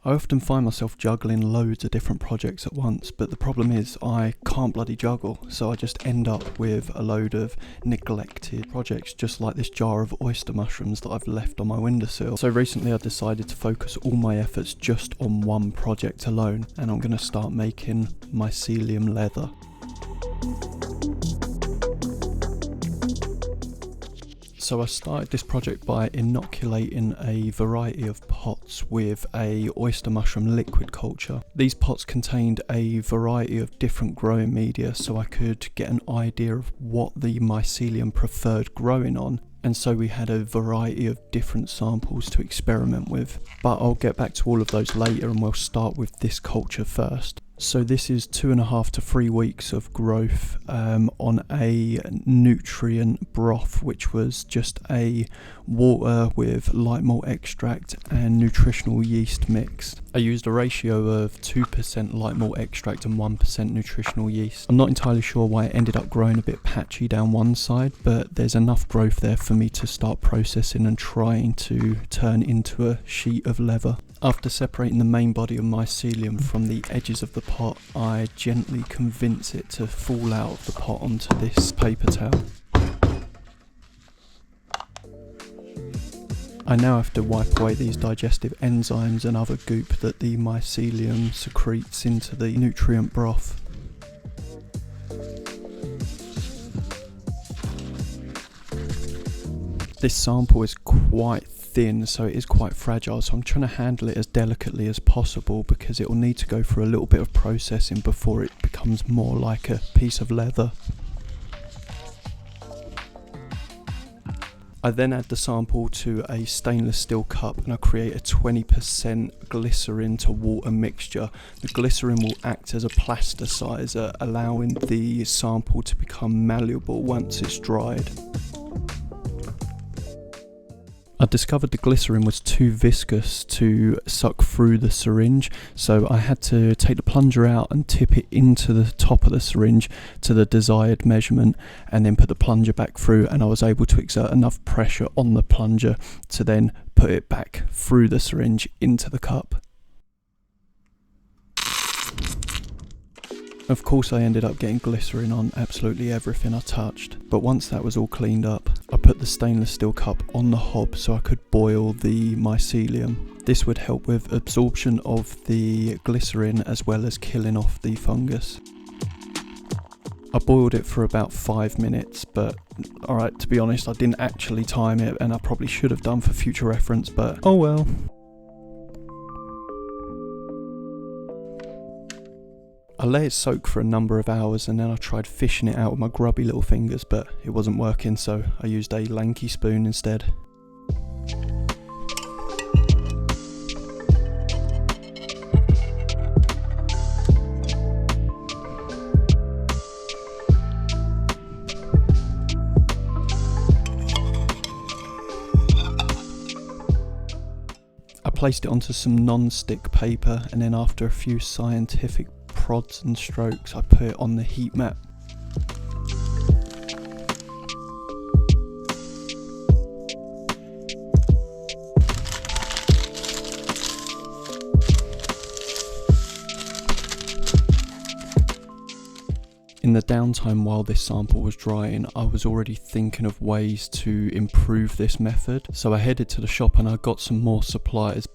I often find myself juggling loads of different projects at once, but the problem is I can't bloody juggle, so I just end up with a load of neglected projects, just like this jar of oyster mushrooms that I've left on my windowsill. So recently I decided to focus all my efforts just on one project alone, and I'm going to start making mycelium leather. So I started this project by inoculating a variety of pots with a oyster mushroom liquid culture. These pots contained a variety of different growing media, so I could get an idea of what the mycelium preferred growing on, and so we had a variety of different samples to experiment with. But I'll get back to all of those later, and we'll start with this culture first. So this is 2.5 to 3 weeks of growth on a nutrient broth, which was just a water with light malt extract and nutritional yeast mixed. I used a ratio of 2% light malt extract and 1% nutritional yeast. I'm not entirely sure why it ended up growing a bit patchy down one side, but there's enough growth there for me to start processing and trying to turn into a sheet of leather. After separating the main body of mycelium from the edges of the pot, I gently convince it to fall out of the pot onto this paper towel. I now have to wipe away these digestive enzymes and other goop that the mycelium secretes into the nutrient broth. This sample is quite thin, so it is quite fragile, so I'm trying to handle it as delicately as possible because it will need to go through a little bit of processing before it becomes more like a piece of leather. I then add the sample to a stainless steel cup and I create a 20% glycerin to water mixture. The glycerin will act as a plasticizer, allowing the sample to become malleable once it's dried. I discovered the glycerin was too viscous to suck through the syringe, so I had to take the plunger out and tip it into the top of the syringe to the desired measurement, and then put the plunger back through, and I was able to exert enough pressure on the plunger to then put it back through the syringe into the cup. Of course I ended up getting glycerin on absolutely everything I touched, but once that was all cleaned up, I put the stainless steel cup on the hob so I could boil the mycelium. This would help with absorption of the glycerin as well as killing off the fungus. I boiled it for about 5 minutes, but alright, to be honest, I didn't actually time it, and I probably should have done for future reference, but oh well. I let it soak for a number of hours, and then I tried fishing it out with my grubby little fingers, but it wasn't working, so I used a lanky spoon instead. I placed it onto some non-stick paper, and then after a few scientific prods and strokes, I put it on the heat mat. In the downtime while this sample was drying, I was already thinking of ways to improve this method, so I headed to the shop and I got some more supplies.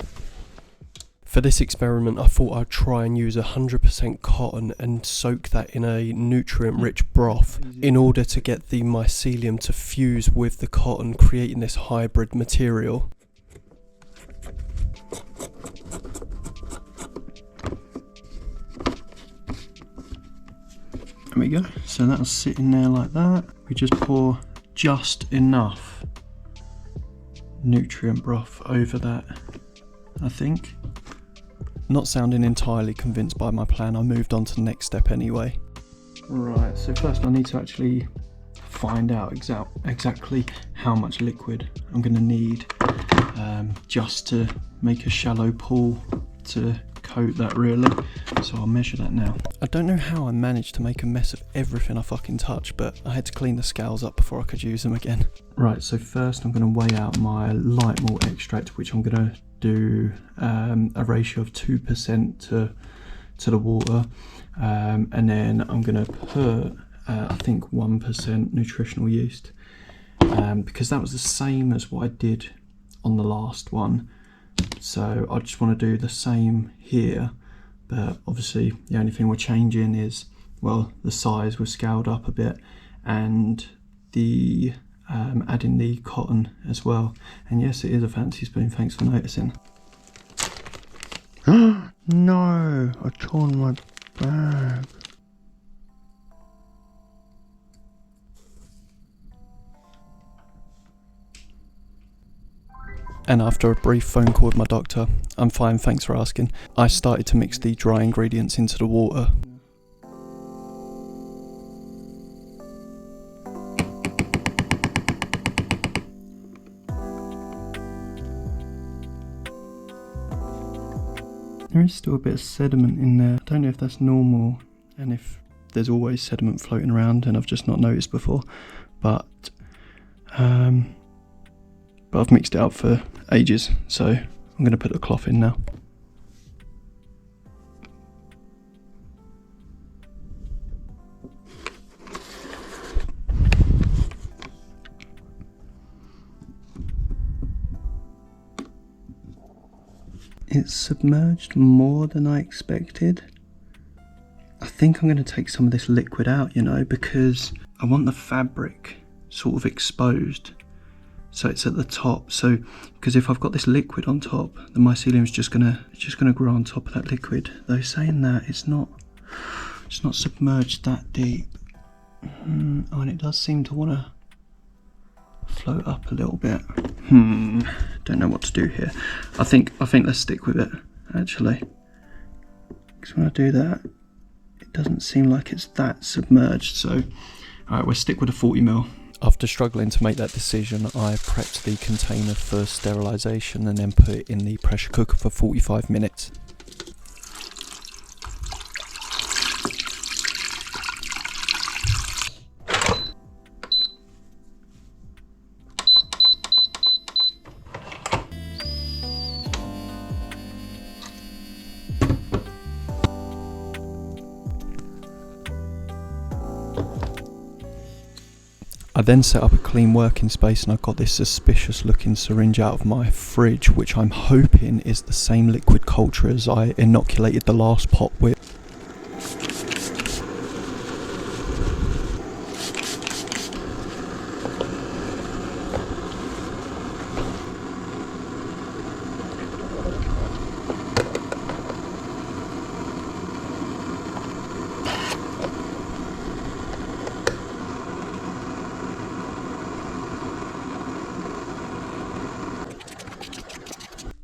For this experiment, I thought I'd try and use 100% cotton and soak that in a nutrient-rich broth in order to get the mycelium to fuse with the cotton, creating this hybrid material. There we go, so that's sitting there like that. We just pour just enough nutrient broth over that, I think. Not sounding entirely convinced by my plan, I moved on to the next step anyway. Right, so first I need to actually find out exactly how much liquid I'm going to need just to make a shallow pool to coat that really. So I'll measure that now. I don't know how I managed to make a mess of everything I fucking touch, but I had to clean the scales up before I could use them again. Right, so first I'm going to weigh out my light malt extract, which I'm going to do a ratio of 2% to the water, and then I'm going to put I think 1% nutritional yeast, because that was the same as what I did on the last one. So I just want to do the same here, but obviously the only thing we're changing is, well, the size was scaled up a bit, and the adding the cotton as well. And yes, it is a fancy spoon, thanks for noticing. No, I torn my bag. And after a brief phone call with my doctor, I'm fine, thanks for asking, I started to mix the dry ingredients into the water. There is still a bit of sediment in there. I don't know if that's normal and if there's always sediment floating around and I've just not noticed before, but I've mixed it up for ages, so I'm going to put the cloth in now. It's submerged more than I expected. I think I'm going to take some of this liquid out, you know, because I want the fabric sort of exposed. So it's at the top. So, because if I've got this liquid on top, the mycelium is just gonna grow on top of that liquid. Though saying that, it's not submerged that deep. Oh, and it does seem to want to float up a little bit. Don't know what to do here. I think let's stick with it, actually, because when I do that, it doesn't seem like it's that submerged. So, alright, we'll stick with a 40ml. After struggling to make that decision, I prepped the container for sterilisation and then put it in the pressure cooker for 45 minutes. I then set up a clean working space and I got this suspicious looking syringe out of my fridge, which I'm hoping is the same liquid culture as I inoculated the last pot with.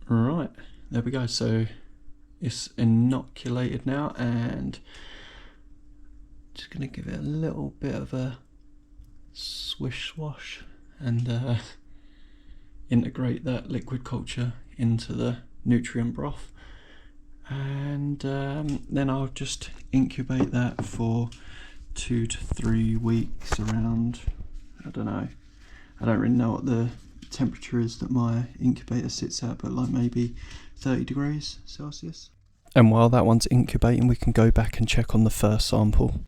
Right, there we go. So it's inoculated now, and just gonna give it a little bit of a swish swash and integrate that liquid culture into the nutrient broth, and then I'll just incubate that for 2 to 3 weeks around, I don't know, I don't really know what the temperature is that my incubator sits at, but like maybe 30 degrees Celsius. And while that one's incubating, we can go back and check on the first sample.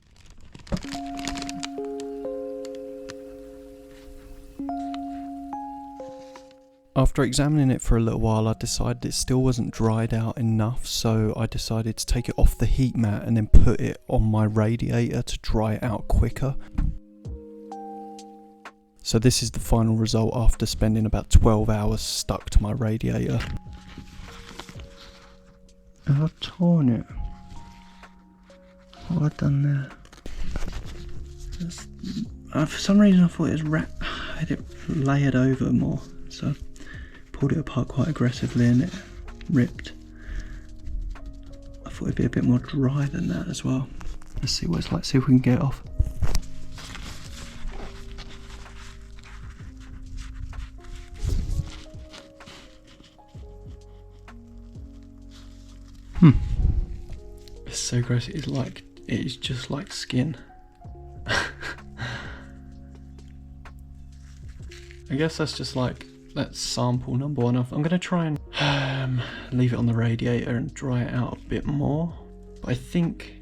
After examining it for a little while, I decided it still wasn't dried out enough, so I decided to take it off the heat mat and then put it on my radiator to dry it out quicker. So this is the final result after spending about 12 hours stuck to my radiator. I've torn it. What have I done there? For some reason I thought it was I had it layered over more, so I pulled it apart quite aggressively and it ripped. I thought it'd be a bit more dry than that as well. Let's see what it's like, see if we can get it off. It's so gross. It's just like skin. I guess that's just like, that's sample number one. I'm gonna try and leave it on the radiator and dry it out a bit more. But I think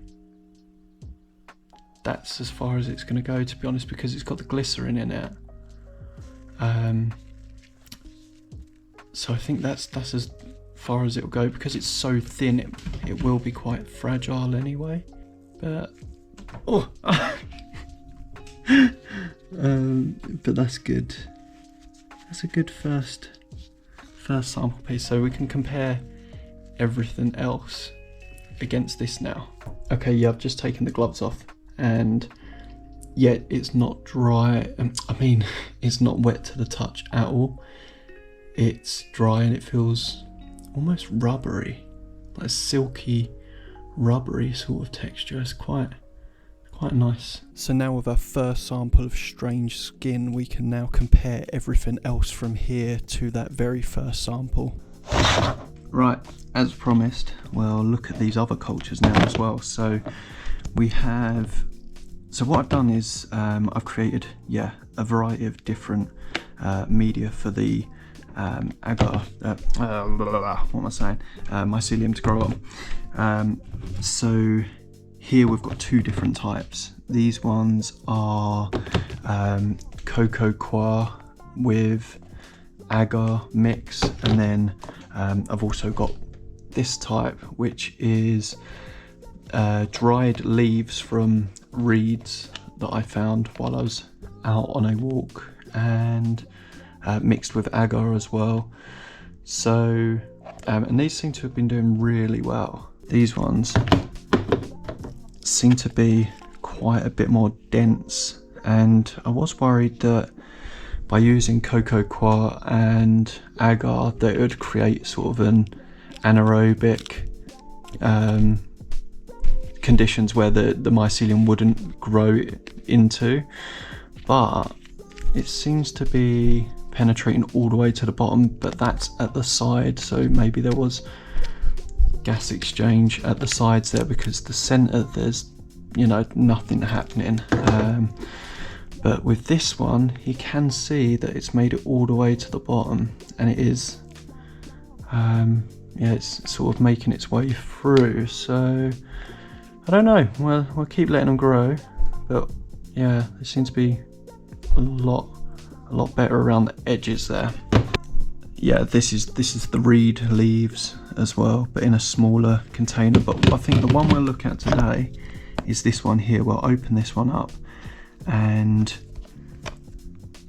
that's as far as it's going to go, to be honest, because it's got the glycerin in it. So I think that's as far as it'll go, because it's so thin it will be quite fragile anyway. But but that's good. That's a good first sample piece, so we can compare everything else against this now. Okay, yeah, I've just taken the gloves off, and yet it's not dry. I mean, it's not wet to the touch at all. It's dry and it feels almost rubbery, like silky, rubbery sort of texture. It's quite nice. So now with our first sample of strange skin, we can now compare everything else from here to that very first sample. Right, as promised, well, look at these other cultures now as well. So we have, so what I've done is I've created, a variety of different media for the agar, what am I saying? Mycelium to grow on. So here we've got two different types. These ones are cocoa coir with agar mix, and then I've also got this type, which is dried leaves from reeds that I found while I was out on a walk, and mixed with agar as well. So and these seem to have been doing really well. These ones seem to be quite a bit more dense, and I was worried that by using cocoa coir and agar that it would create sort of an anaerobic conditions where the mycelium wouldn't grow into, but it seems to be penetrating all the way to the bottom, but that's at the side, so maybe there was gas exchange at the sides there, because the center there's nothing happening. But with this one you can see that it's made it all the way to the bottom, and it is it's sort of making its way through. So I don't know, we'll keep letting them grow, but yeah, they seem to be a lot better around the edges there. Yeah, this is the reed leaves as well, but in a smaller container. But I think the one we'll look at today is this one here. We'll open this one up, and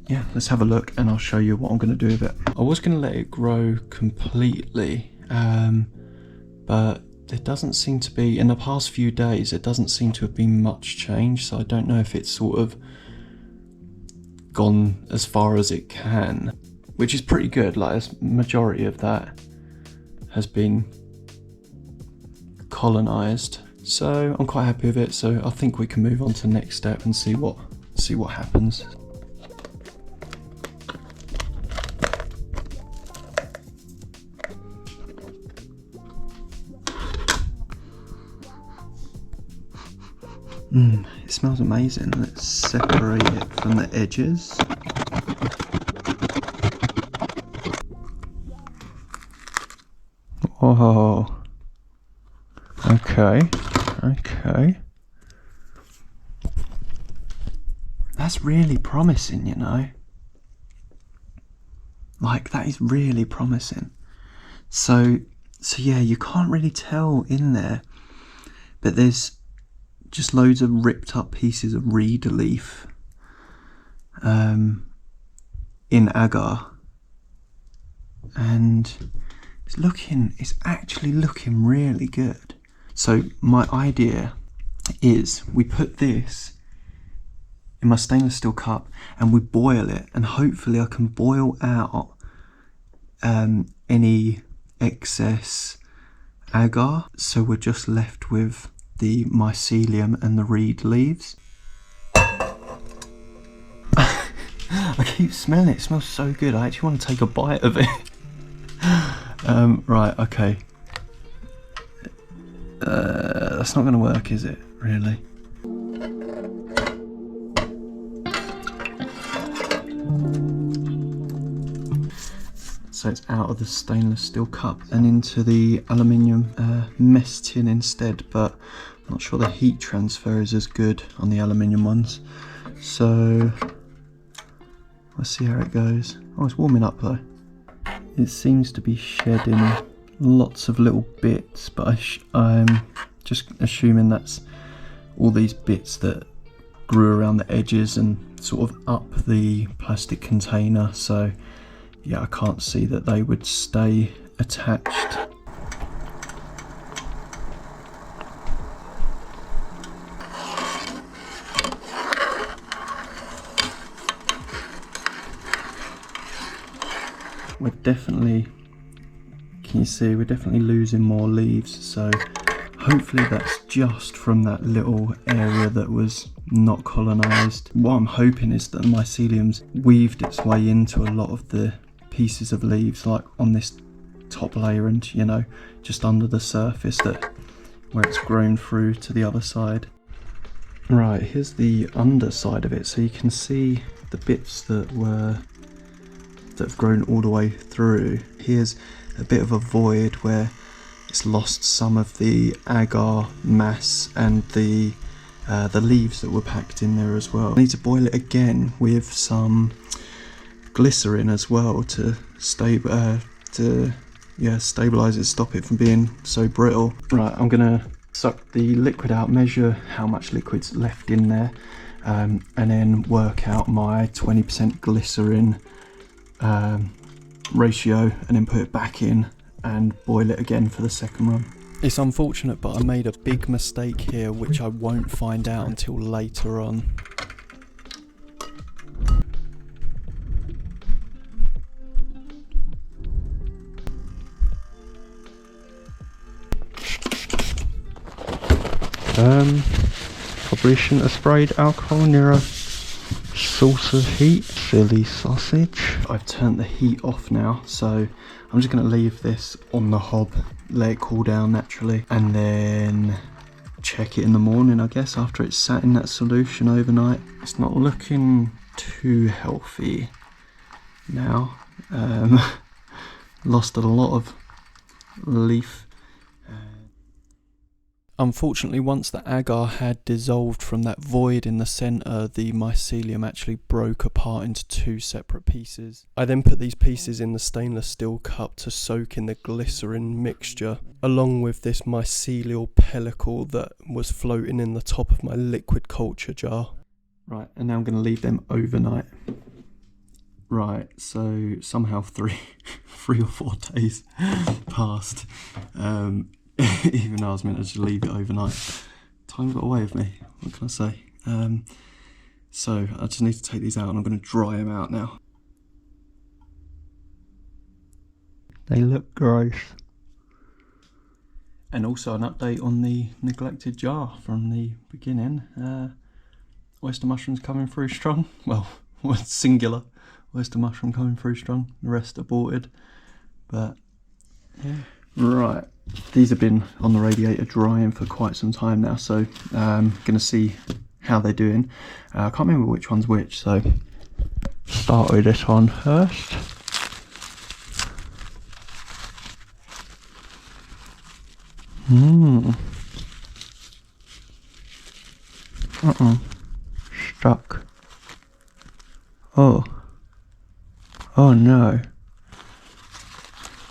yeah, let's have a look, and I'll show you what I'm going to do with it. I was going to let it grow completely, but there doesn't seem to be, in the past few days, it doesn't seem to have been much change, so I don't know if it's sort of gone as far as it can, which is pretty good. Like, a majority of that has been colonized, so I'm quite happy with it. So I think we can move on to the next step and see what happens. It smells amazing. Let's separate it from the edges. Oh, okay. That's really promising, Like, that is really promising. So yeah, you can't really tell in there, but there's just loads of ripped up pieces of reed leaf in agar, and it's actually looking really good. So my idea is we put this in my stainless steel cup and we boil it, and hopefully I can boil out any excess agar, so we're just left with the mycelium and the reed leaves. I keep smelling it. It smells so good. I actually want to take a bite of it. Right, okay. That's not going to work, is it? Really? So so it's out of the stainless steel cup and into the aluminium mess tin instead, but I'm not sure the heat transfer is as good on the aluminium ones. So let's see how it goes. Oh, it's warming up though. It seems to be shedding lots of little bits, but I'm just assuming that's all these bits that grew around the edges and sort of up the plastic container. So yeah, I can't see that they would stay attached. We're definitely, can you see, we're definitely losing more leaves, so hopefully that's just from that little area that was not colonised. What I'm hoping is that the mycelium's weaved its way into a lot of the pieces of leaves, like on this top layer and, you know, just under the surface, that where it's grown through to the other side. Right, here's the underside of it, so you can see the bits that have grown all the way through. Here's a bit of a void where it's lost some of the agar mass and the leaves that were packed in there as well. I need to boil it again with some glycerin as well to stabilize it, stop it from being so brittle. Right, I'm gonna suck the liquid out, measure how much liquid's left in there, and then work out my 20% glycerin ratio, and then put it back in and boil it again for the second run. It's unfortunate, but I made a big mistake here which I won't find out until later on. Probably shouldn't have sprayed alcohol near a source of heat. Silly sausage. I've turned the heat off now, so I'm just going to leave this on the hob, let it cool down naturally, and then check it in the morning, I guess, after it's sat in that solution overnight. It's not looking too healthy now. Lost a lot of leaf. Unfortunately, once the agar had dissolved from that void in the centre, the mycelium actually broke apart into two separate pieces. I then put these pieces in the stainless steel cup to soak in the glycerin mixture, along with this mycelial pellicle that was floating in the top of my liquid culture jar. Right, and now I'm going to leave them overnight. Right, so somehow three or 4 days passed. Even though I was meant to just leave it overnight. Time got away with me, what can I say? So I just need to take these out and I'm going to dry them out now. They look gross. And also an update on the neglected jar from the beginning. Oyster mushrooms coming through strong. Well, singular oyster mushroom coming through strong. The rest aborted. But yeah. Right, these have been on the radiator drying for quite some time now, so I'm going to see how they're doing. I can't remember which one's which, so start with this one first. Stuck. Oh no.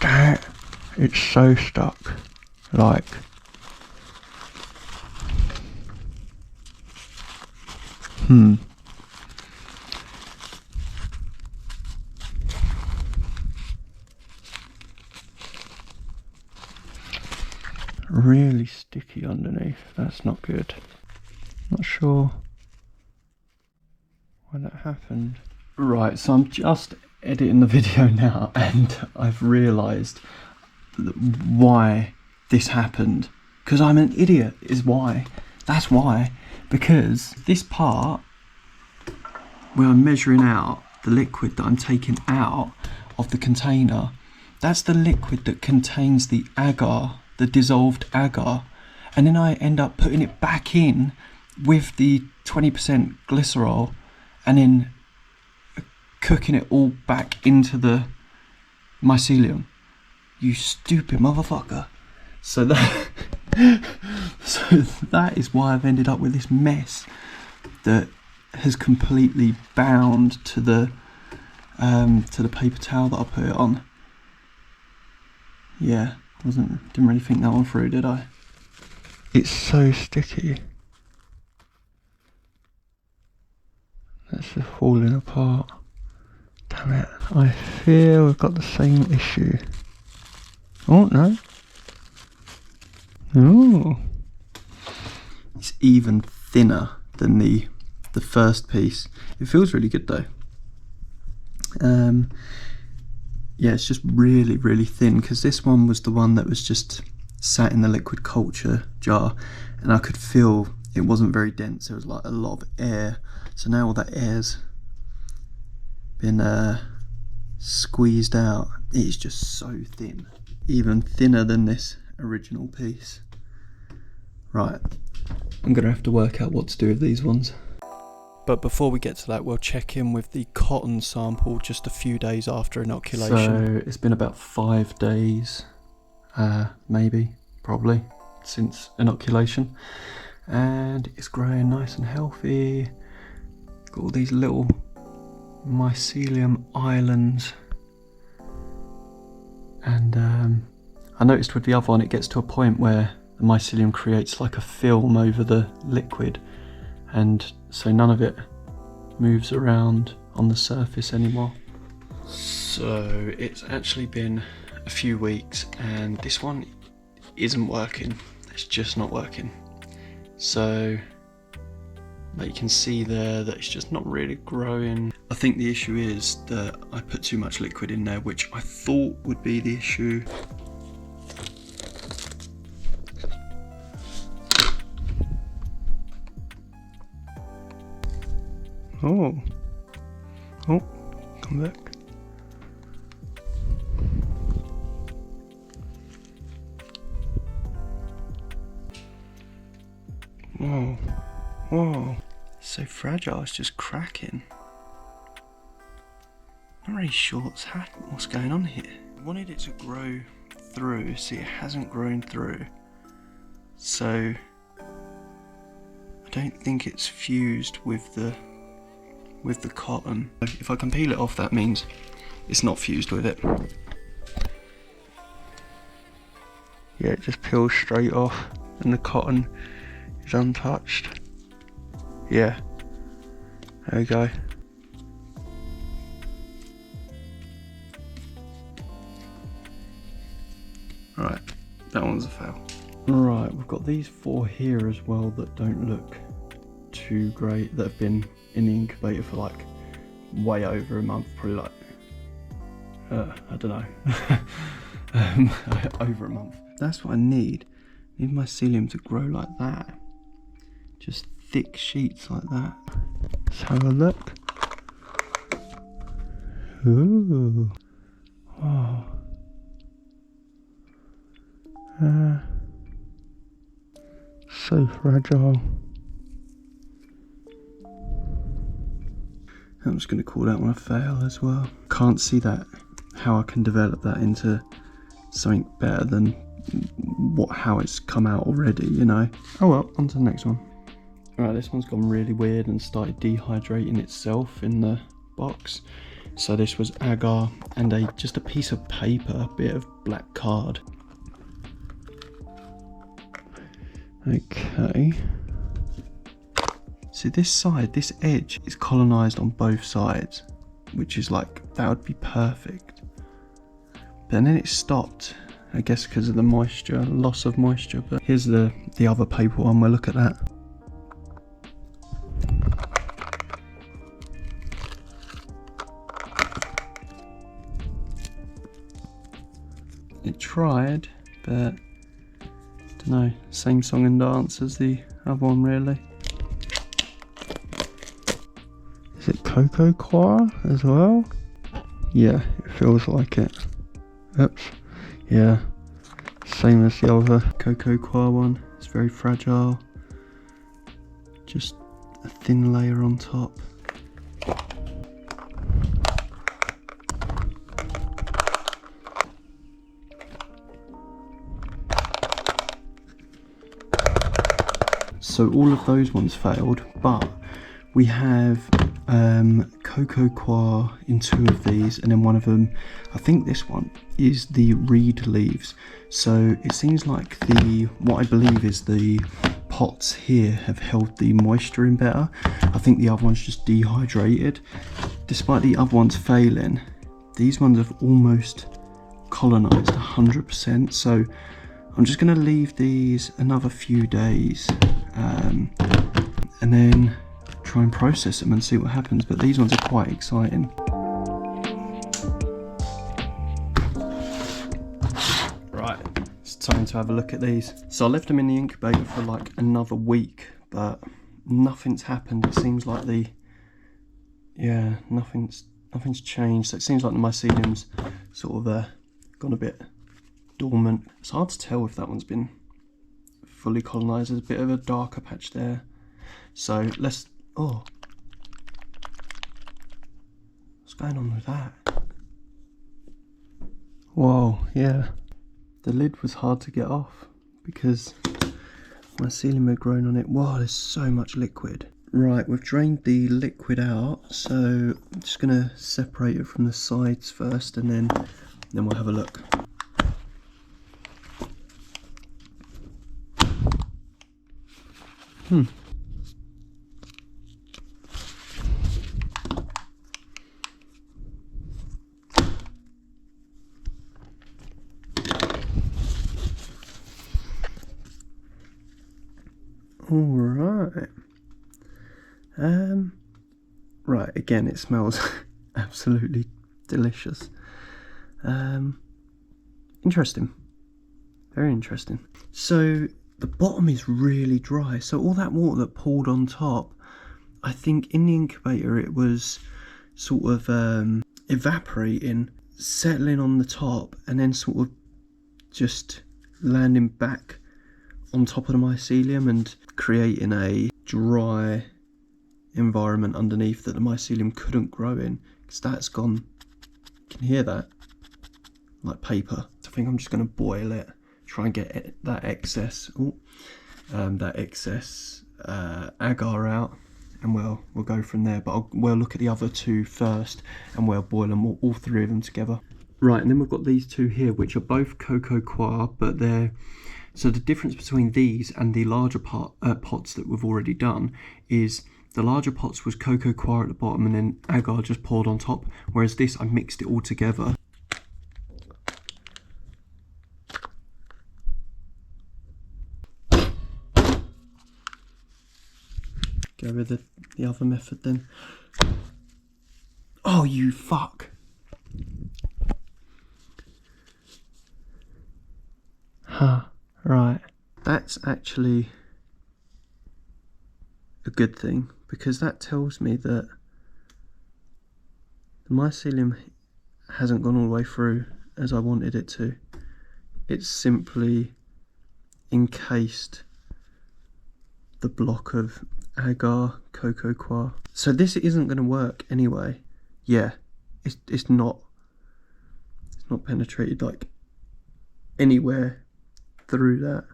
That. It's so stuck, like, really sticky underneath. That's not good. Not sure why that happened. Right, so I'm just editing the video now and I've realised why this happened, because I'm an idiot is why. That's why, because this part where I'm measuring out the liquid that I'm taking out of the container, that's the liquid that contains the agar, the dissolved agar, and then I end up putting it back in with the 20% glycerol and then cooking it all back into the Mycelium. You stupid motherfucker. So that so that is why I've ended up with this mess that has completely bound to the paper towel that I put it on. Yeah, didn't really think that one through, did I? It's so sticky. That's just falling apart. Damn it. I fear we've got the same issue. Oh, no. Oh. It's even thinner than the first piece. It feels really good though. Yeah, it's just really, really thin, because this one was the one that was just sat in the liquid culture jar, and I could feel it wasn't very dense. There was like a lot of air. So now all that air's been squeezed out. It is just so thin. Even thinner than this original piece. Right, I'm gonna have to work out what to do with these ones. But before we get to that, we'll check in with the cotton sample just a few days after inoculation. So it's been about 5 days, maybe, probably, since inoculation. And it's growing nice and healthy. Got all these little mycelium islands. And I noticed with the other one, it gets to a point where the mycelium creates like a film over the liquid, and so none of it moves around on the surface anymore. So it's actually been a few weeks and this one isn't working. It's just not working. So you can see there that it's just not really growing. I think the issue is that I put too much liquid in there, which I thought would be the issue. Oh, come back. Whoa, so fragile, it's just cracking. Not really sure what's going on here. I wanted it to grow through, see, it hasn't grown through. So I don't think it's fused with the cotton. If I can peel it off, that means it's not fused with it. Yeah, it just peels straight off and the cotton is untouched. Yeah, there we go. Right, that one's a fail. Right, we've got these 4 here as well that don't look too great, that have been in the incubator for like way over a month, probably like I don't know, over a month. That's what I need. I need mycelium to grow like that, just thick sheets like that. Let's have a look. Ooh, wow. So fragile. I'm just going to call that one a fail as well. Can't see that, how I can develop that into something better than how it's come out already, you know. Oh well, on to the next one. Alright, this one's gone really weird and started dehydrating itself in the box. So this was agar and just a piece of paper, a bit of black card. Okay. So this side, this edge is colonised on both sides, which is like, that would be perfect. But then it stopped, I guess because of the moisture, loss of moisture. But here's the other paper one, we'll look at that. It tried, but I don't know, same song and dance as the other one really. Is it cocoa coir as well? Yeah, it feels like it. Oops. Yeah, same as the other cocoa coir one. It's very fragile. Just a thin layer on top. So all of those ones failed, but we have cocoa coir in 2 of these, and then one of them, I think this one, is the reed leaves. So it seems like what I believe is the pots here have held the moisture in better. I think the other one's just dehydrated. Despite the other ones failing, these ones have almost colonised 100%. So I'm just going to leave these another few days and then try and process them and see what happens. But these ones are quite exciting. Right, it's time to have a look at these. So I left them in the incubator for like another week, but nothing's happened. It seems like nothing's changed. So it seems like the mycelium's sort of gone a bit dormant. It's hard to tell if that one's been fully colonised. There's a bit of a darker patch there. So let's, what's going on with that? Whoa, yeah. The lid was hard to get off because mycelium had grown on it. Wow, there's so much liquid. Right, we've drained the liquid out, so I'm just gonna separate it from the sides first, and then we'll have a look. Alright. Right, again, it smells absolutely delicious. Interesting. Very interesting. So the bottom is really dry. So all that water that poured on top, I think in the incubator it was sort of evaporating, settling on the top, and then sort of just landing back on top of the mycelium and creating a dry environment underneath that the mycelium couldn't grow in, because that's gone, you can hear that, like paper. So I think I'm just going to boil it, try and get that excess agar out, and we'll go from there. But we'll look at the other 2 first, and we'll boil them all 3 of them together. Right, and then we've got these 2 here, which are both cocoa coir, but so the difference between these and the larger pots that we've already done is the larger pots was cocoa coir at the bottom and then agar just poured on top, whereas this, I mixed it all together. Go with the other method then. Oh, you fuck. Huh, right. That's actually a good thing, because that tells me that the mycelium hasn't gone all the way through as I wanted it to. It's simply encased the block of agar cocoa coir. So this isn't going to work anyway. Yeah, it's not penetrated like anywhere through that.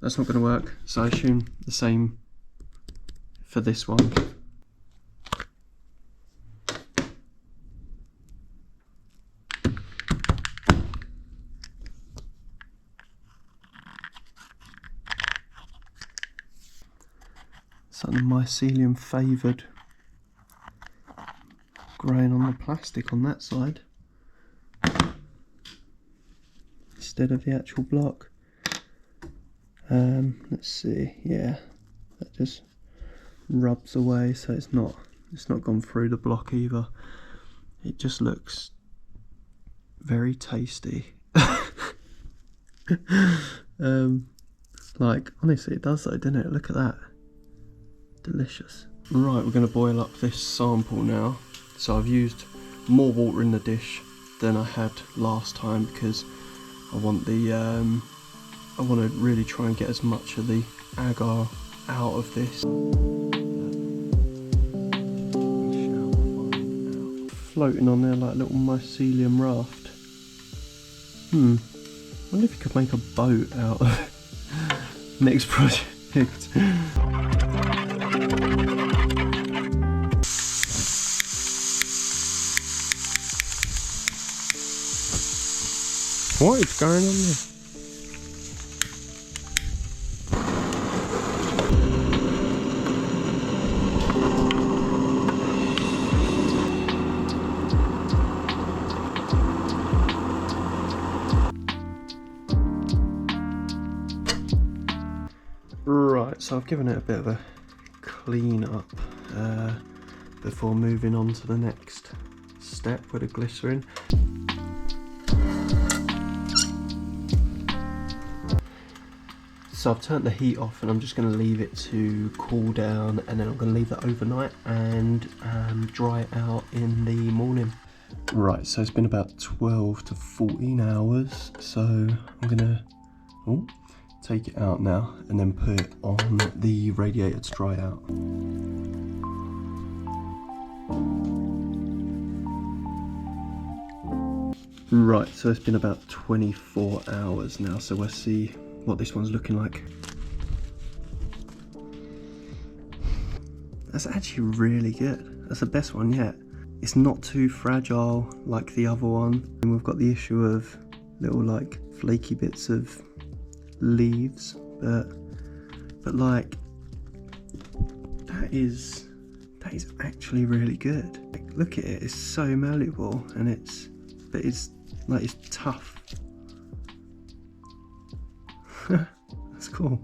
That's not going to work. So I assume the same for this one. So the mycelium favoured growing on the plastic on that side instead of the actual block. Let's see, yeah, that just rubs away, so it's not gone through the block either. It just looks very tasty. Like, honestly, it does though, doesn't it? Look at that. Delicious. Right, we're going to boil up this sample now. So I've used more water in the dish than I had last time, because I want I want to really try and get as much of the agar out of this. Floating on there like a little mycelium raft. Wonder if you could make a boat out of next project. What is going on there? Right, so I've given it a bit of a clean up before moving on to the next step with the glycerin. So I've turned the heat off and I'm just going to leave it to cool down, and then I'm going to leave that overnight and dry it out in the morning. Right, so it's been about 12 to 14 hours, so I'm going to take it out now and then put it on the radiator to dry out. Right, so it's been about 24 hours now, so we'll see what this one's looking like. That's actually really good. That's the best one yet. It's not too fragile like the other one, and we've got the issue of little like flaky bits of leaves, but like that is actually really good. Like, look at it, it's so malleable, and it's tough. That's cool.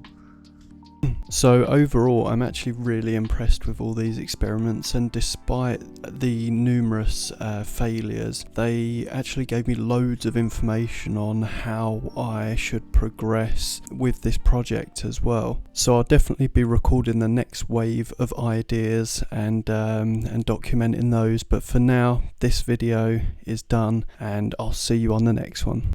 So overall, I'm actually really impressed with all these experiments, and despite the numerous failures, they actually gave me loads of information on how I should progress with this project as well. So I'll definitely be recording the next wave of ideas and documenting those, but for now this video is done and I'll see you on the next one.